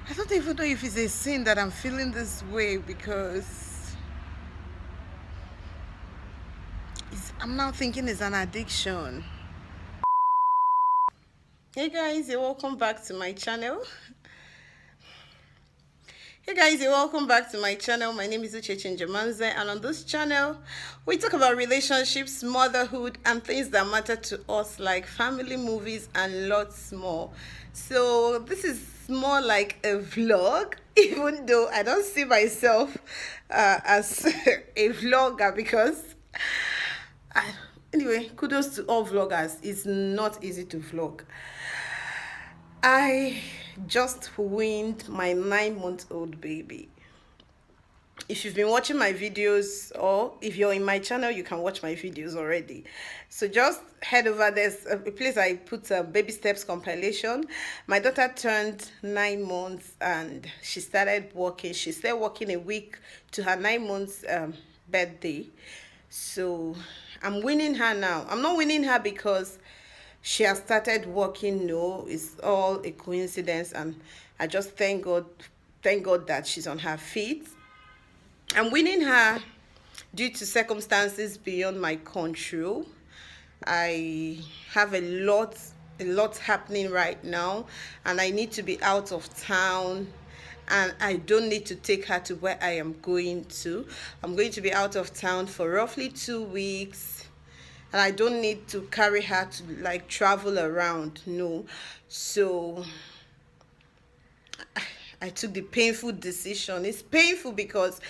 I don't even know if it's a sin that I'm feeling this way because I'm now thinking it's an addiction. Hey guys, you're welcome back to my channel. Hey guys, you're welcome back to my channel. My name is Uche Chinjamanze, and on this channel, we talk about relationships, motherhood, and things that matter to us, like family, movies, and lots more. So this is more like a vlog, even though I don't see myself as a vlogger because I, anyway, kudos to all vloggers. It's not easy to vlog. I just weaned my 9-month-old baby. If you've been watching my videos, or if you're in my channel, you can watch my videos already. So just head over. There's a place I put a baby steps compilation. My daughter turned 9 months and she started walking. She started walking a week to her 9 months birthday. So I'm winning her now. I'm not winning her because she has started working. No, it's all a coincidence, and I just thank God that she's on her feet. I'm winning her due to circumstances beyond my control. I have a lot happening right now, and I need to be out of town, and I don't need to take her to where I am going to. I'm going to be out of town for roughly 2 weeks, and I don't need to carry her to like travel around. No. So I took the painful decision. It's painful because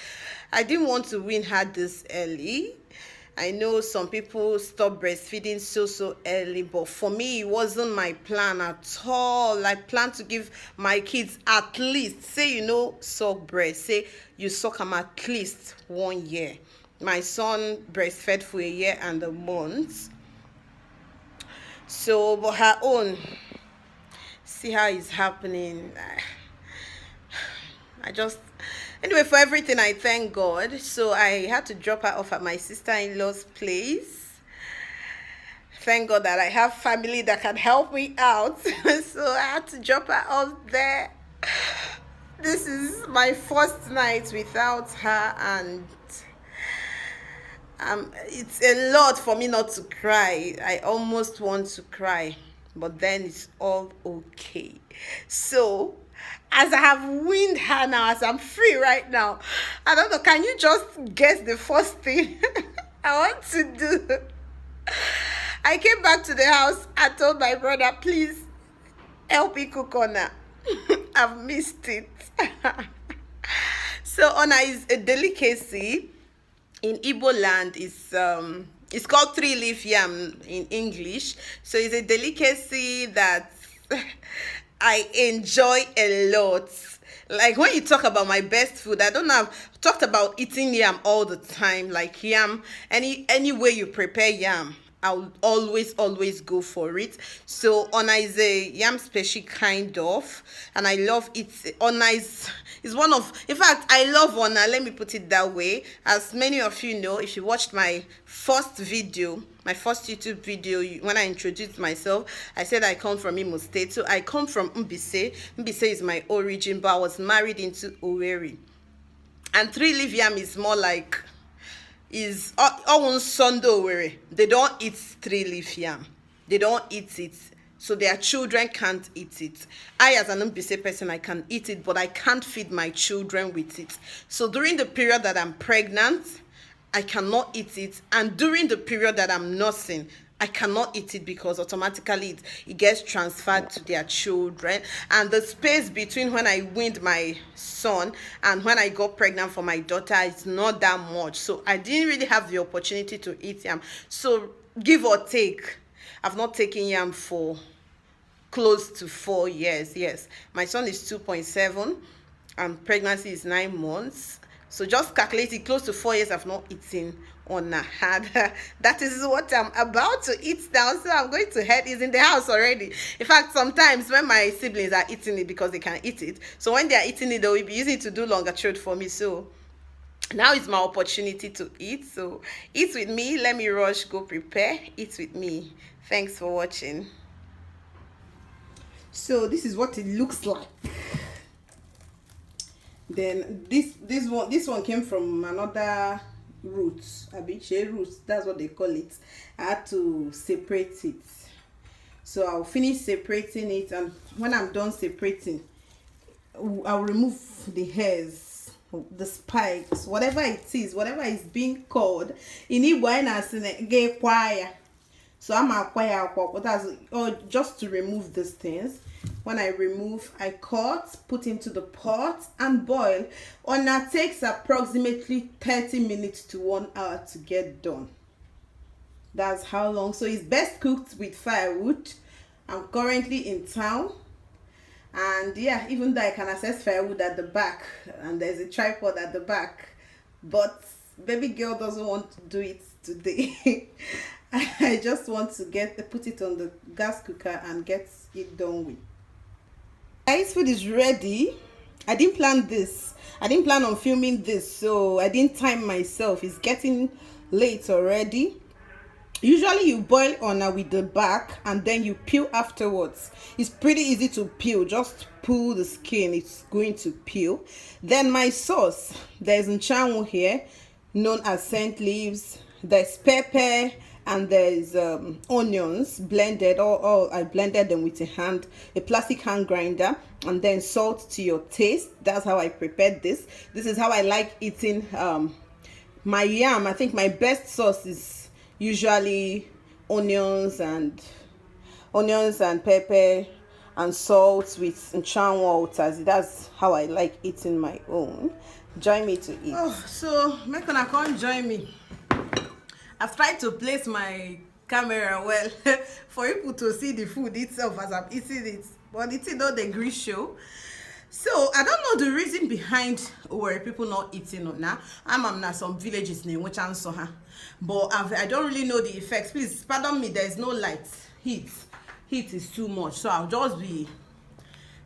I didn't want to win her this early. I know some people stop breastfeeding so early, but for me it wasn't my plan at all. I plan to give my kids at least, say suck breast, say you suck them at least 1 year. My son breastfed for 1 year and a month. So, but her own, see how it's happening. I just, anyway, for everything, I thank God. So I had to drop her off at my sister-in-law's place. Thank God that I have family that can help me out. So I had to drop her off there. This is my first night without her, and it's a lot for me not to cry. I almost want to cry, but then it's all okay. So as I have weaned her now, as I'm free right now, I don't know, can you just guess the first thing I want to do? I came back to the house. I told my brother, please help me cook ONA. I've missed it. So ONA is a delicacy in Igbo land. It's called 3-leaf yam in English. So it's a delicacy that I enjoy a lot. Like when you talk about my best food, I don't have talked about eating yam all the time. Like yam, any way you prepare yam, I'll always go for it. So ONA is a yam special kind of, and I love it. ONA is one of, in fact, I love ONA. Let me put it that way. As many of you know, if you watched my first video, my first YouTube video, when I introduced myself, I said I come from Imo State. So I come from Mbise. Mbise is my origin, but I was married into Owerri. And 3-leaf yam is more like, is on Sunday Owerri. They don't eat 3-leaf yam. They don't eat it. So their children can't eat it. I, as an Mbise person, I can eat it, but I can't feed my children with it. So during the period that I'm pregnant, I cannot eat it. And during the period that I'm nursing, I cannot eat it because automatically it gets transferred to their children. And the space between when I weaned my son and when I got pregnant for my daughter is not that much. So I didn't really have the opportunity to eat yam. So give or take, I've not taken yam for close to 4 years. Yes, my son is 2.7 and pregnancy is 9 months. So just calculate it, close to 4 years I've not eaten ONA. That is what I'm about to eat now. So I'm going to head. It's in the house already. In fact, sometimes when my siblings are eating it because they can eat it, so when they are eating it, they will be using it to do longer throat for me. So now is my opportunity to eat. So eat with me. Let me rush, go prepare. Eat with me. Thanks for watching. So this is what it looks like. Then this one came from another root, abiche root, that's what they call it. I had to separate it, so I'll finish separating it, and when I'm done separating, I'll remove the hairs, the spikes, whatever it is, whatever is being called in Igbo. So I'm acquire, that's just to remove these things. When I remove, I cut, put into the pot and boil. ONA takes approximately 30 minutes to 1 hour to get done. That's how long. So it's best cooked with firewood. I'm currently in town, and yeah, even though I can access firewood at the back and there's a tripod at the back, but baby girl doesn't want to do it today. I just want to put it on the gas cooker and get it done with. Guys, food is ready. I didn't plan this. I didn't plan on filming this, so I didn't time myself. It's getting late already. Usually you boil ONA with the back and then you peel afterwards. It's pretty easy to peel. Just pull the skin, it's going to peel. Then my sauce, there's nchanwu here, known as scent leaves. There's pepper and there's onions blended. All I blended them with a plastic hand grinder, and then salt to your taste. That's how I prepared this. This is how I like eating my yam. I think my best sauce is usually onions and pepper and salt with nchanwu utazi. That's how I like eating my own. Join me to eat. So make una come join me. I've tried to place my camera well for people to see the food itself as I'm eating it, but it's not the grease show. So I don't know the reason behind where people not eating ONA. I'm not some villages name which answer her, but I don't really know the effects. Please pardon me. There is no light. Heat is too much, so I'll just be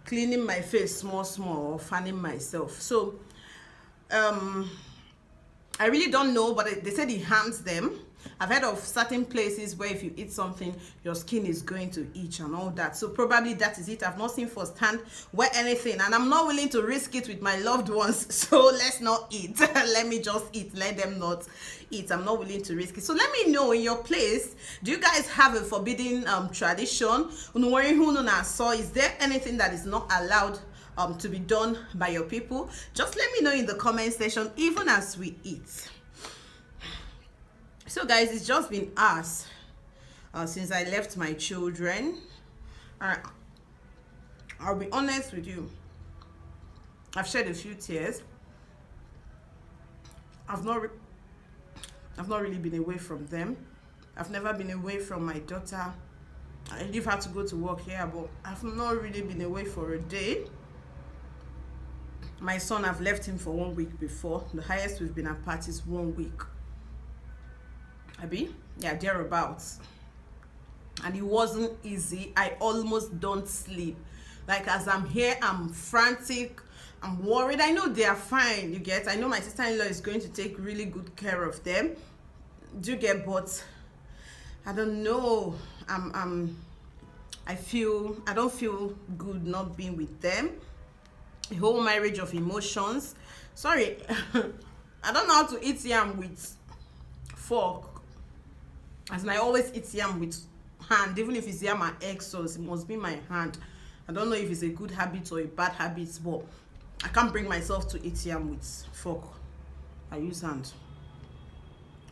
cleaning my face small or fanning myself. So I really don't know, but they said it harms them. I've heard of certain places where if you eat something, your skin is going to itch and all that. So probably that is it. I've not seen firsthand where anything, and I'm not willing to risk it with my loved ones. So let's not eat. Let me just eat. Let them not eat. I'm not willing to risk it. So let me know in your place, do you guys have a forbidden tradition? Is there anything that is not allowed to be done by your people? Just let me know in the comment section, even as we eat. So guys, it's just been hours since I left my children. I'll be honest with you, I've shed a few tears. I've not really been away from them. I've never been away from my daughter. I leave her to go to work here, but I've not really been away for a day. My son, I've left him for 1 week before. The highest we've been apart is 1 week. Yeah, thereabouts. And it wasn't easy. I almost don't sleep. Like, as I'm here, I'm frantic, I'm worried. I know they are fine, you get. I know my sister-in-law is going to take really good care of them. Do you get? But I don't know. I don't feel good not being with them. A whole marriage of emotions. Sorry, I don't know how to eat yam with fork. As in, I always eat yam with hand, even if it's yam and egg sauce, it must be my hand. I don't know if it's a good habit or a bad habit, but I can't bring myself to eat yam with fork. I use hand.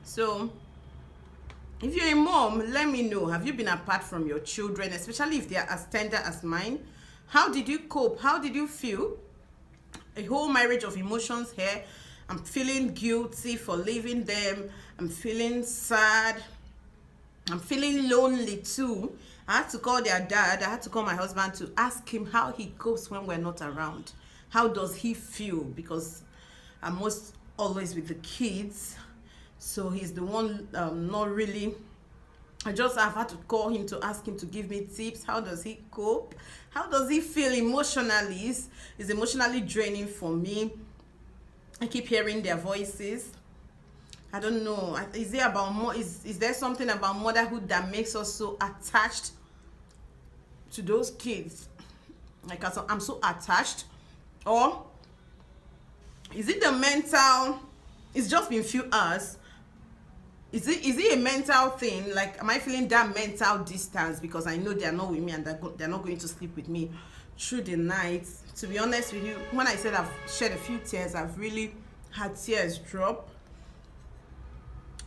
So if you're a mom, let me know, have you been apart from your children, especially if they are as tender as mine? How did you cope? How did you feel? A whole marriage of emotions here. I'm feeling guilty for leaving them. I'm feeling sad. I'm feeling lonely too. I had to call their dad. I had to call my husband to ask him how he copes when we're not around. How does he feel? Because I'm most always with the kids. So he's the one not really. I've had to call him to ask him to give me tips. How does he cope? How does he feel emotionally? It's emotionally draining for me. I keep hearing their voices. I don't know. Is there something about motherhood that makes us so attached to those kids? Like, I'm so attached, or Is it the mental? It's just been few hours. Is it a mental thing? Like, am I feeling that mental distance because I know they are not with me and they're not going to sleep with me through the night? To be honest with you, when I said I've shed a few tears, I've really had tears drop.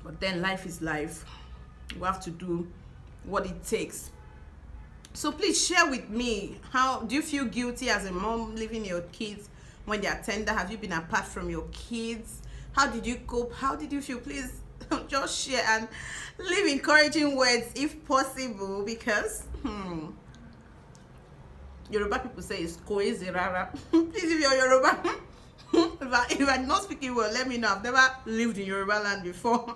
But then life is life. We have to do what it takes. So please share with me, how do you feel guilty as a mom leaving your kids when they are tender? Have you been apart from your kids? How did you cope? How did you feel? Please just share and leave encouraging words if possible, because Yoruba people say it's koezi rara. Please, if you're Yoruba, if I'm not speaking well, let me know. I've never lived in Yoruba land before.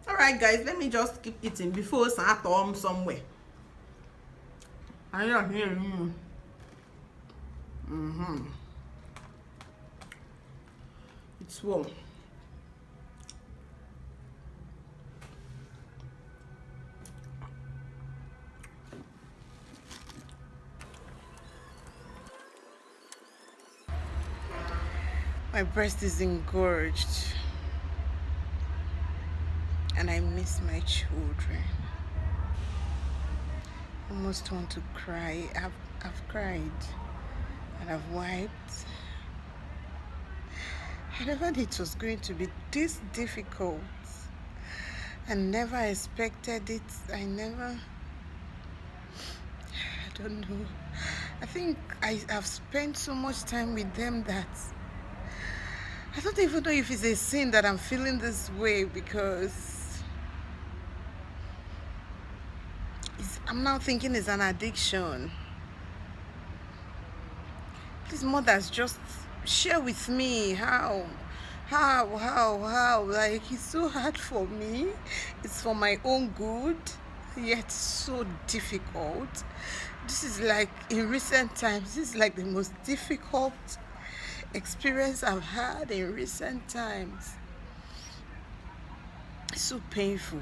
All right, guys, let me just keep eating before I somewhere. I don't hear you. It's warm. My breast is engorged and I miss my children. I almost want to cry. I've cried and I've wiped. I never knew it was going to be this difficult. I never expected it. I don't know. I think I've spent so much time with them that I don't even know if it's a sin that I'm feeling this way, because I'm now thinking it's an addiction. Please, mothers, just share with me how, like, it's so hard for me. It's for my own good, yet so difficult. This is like, in recent times, this is like the most difficult experience I've had in recent times. It's so painful.